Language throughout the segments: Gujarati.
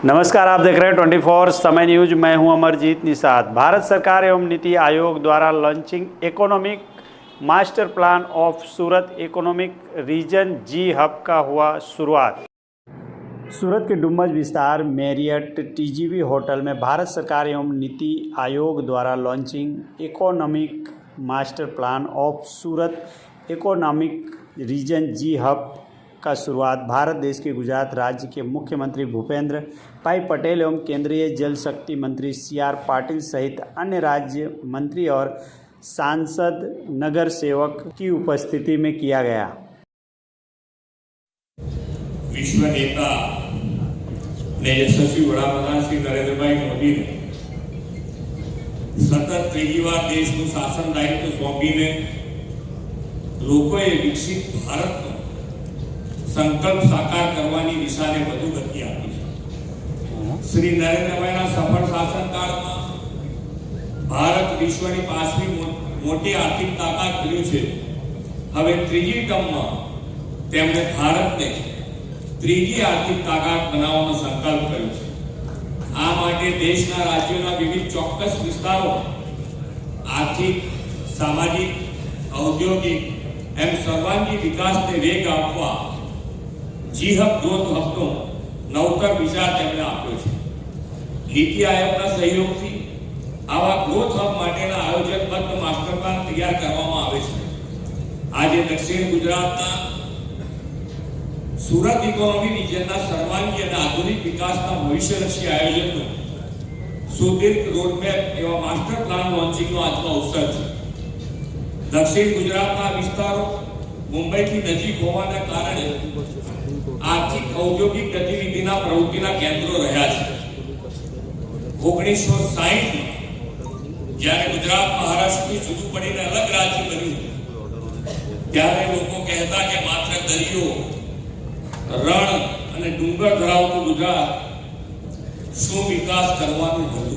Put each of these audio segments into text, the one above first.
नमस्कार, आप देख रहे हैं 24 समय न्यूज। मैं हूं अमरजीत निषाद। भारत सरकार एवं नीति आयोग द्वारा launching economic master plan of Surat economic region G hub का हुआ शुरुआत। सूरत के डुम्बज विस्तार मैरियट टीजीवी होटल में भारत सरकार एवं नीति आयोग द्वारा launching economic master plan of Surat economic region G hub का शुरुआत भारत देश के गुजरात राज्य के मुख्यमंत्री भूपेंद्र भाई पटेल एवं केंद्रीय जल शक्ति मंत्री CR पाटिल सहित अन्य राज्य मंत्री और सांसद नगर सेवक की उपस्थिति में किया गया। विश्व नेता ने यशस्वी वडाप्रधान श्री नरेंद्र भाई मोदी ने सतत ત્રીજી વાર દેશનું શાસન દાયિત્વ સોંપીને લોકોએ વિકસિત ભારતનો સંકલ્પ સાકાર કરવાની દિશાને વધુ ગતિ આપી છે। શ્રી નરેન્દ્રભાઈના સફળ શાસનકાળમાં ભારત વિશ્વની 5મી મોટી આર્થિક તાકાત બન્યું છે। હવે ત્રીજી ટર્મમાં તેમણે ભારતને ત્રીજી આર્થિક તાકાત બનાવવાનો સંકલ્પ કર્યો છે। આ માટે દેશના રાજ્યોના વિવિધ ચોક્કસ વિસ્તારોમાં આર્થિક, સામાજિક, ઔદ્યોગિક એમ સર્વાંગી વિકાસને વેગ આપવા जी हब ग्रोथ हबનો નવતર વિચાર તેમણે આપ્યો છે। નીતિ આયોગના સહયોગથી આવા ગ્રોથ હબ માટેના આયોજનબદ્ધ માસ્ટર પ્લાન તૈયાર કરવામાં આવે છે। આજે દક્ષિણ ગુજરાતના સુરત ઇકોનોમી રિજનના સર્વાંગી અને આધુનિક વિકાસના ભવિષ્યલક્ષી આયોજનનું સુદીર્ઘ રોડમેપ એવા માસ્ટર પ્લાન લોન્ચિંગનો આજનો અવસર છે। દક્ષિણ ગુજરાતના વિસ્તારો મુંબઈથી નજીક હોવાના કારણે आर्थिक औद्योगिक गतिविधिना प्रवृत्तिना केंद्रो रह्या छे। 1960 જ્યારે ગુજરાત મહારાષ્ટ્રથી જુદું પડીને અલગ રાજ્ય બન્યું ત્યારે લોકો કહેતા કે માત્ર દરિયો, રણ અને ડુંગર ધરાવતું ગુજરાત શું વિકાસ કરવાનું હતું।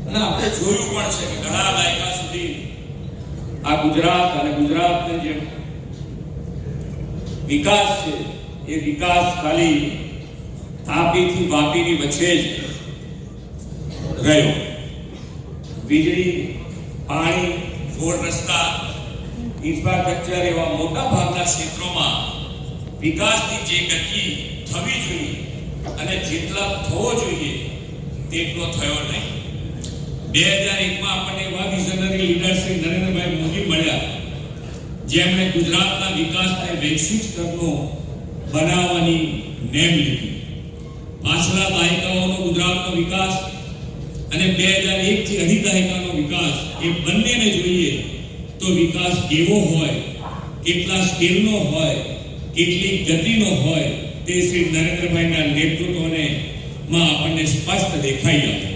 અને આપણે જોયું પણ છે કે ઘણા દાયકા સુધી આ ગુજરાત અને ગુજરાતને જે વિકાસ છે ये विकास खाली तापी थी वापी की वच्चे ज रह्यो। वीजળી, पानी, रोड रस्ता, इंफ्रास्ट्रक्चर एवं मोटा भागना क्षेत्रों में विकास की जे गति थवी जोईए अने जेटला थवो जोईए तेटलो थयो नहीं। 2001 में आपणे एवा विजनरी लीडर श्री नरेंद्र भाई मोदी मळ्या जेमणे गुजरातना विकासने वैश्विक स्तरनो बनावવાની નેમ લીધી। પાછલા દાયકાઓનો ગુજરાતનો વિકાસ અને 2001 થી અઢી દાયકાનો વિકાસ એ બંનેને જોઈએ તો વિકાસ કેવો હોય, કેટલા સ્કેલનો હોય, કેટલી ગતિનો હોય તે શ્રી નરેન્દ્રભાઈના નેતૃત્વને માં આપણને સ્પષ્ટ દેખાઈ આવે।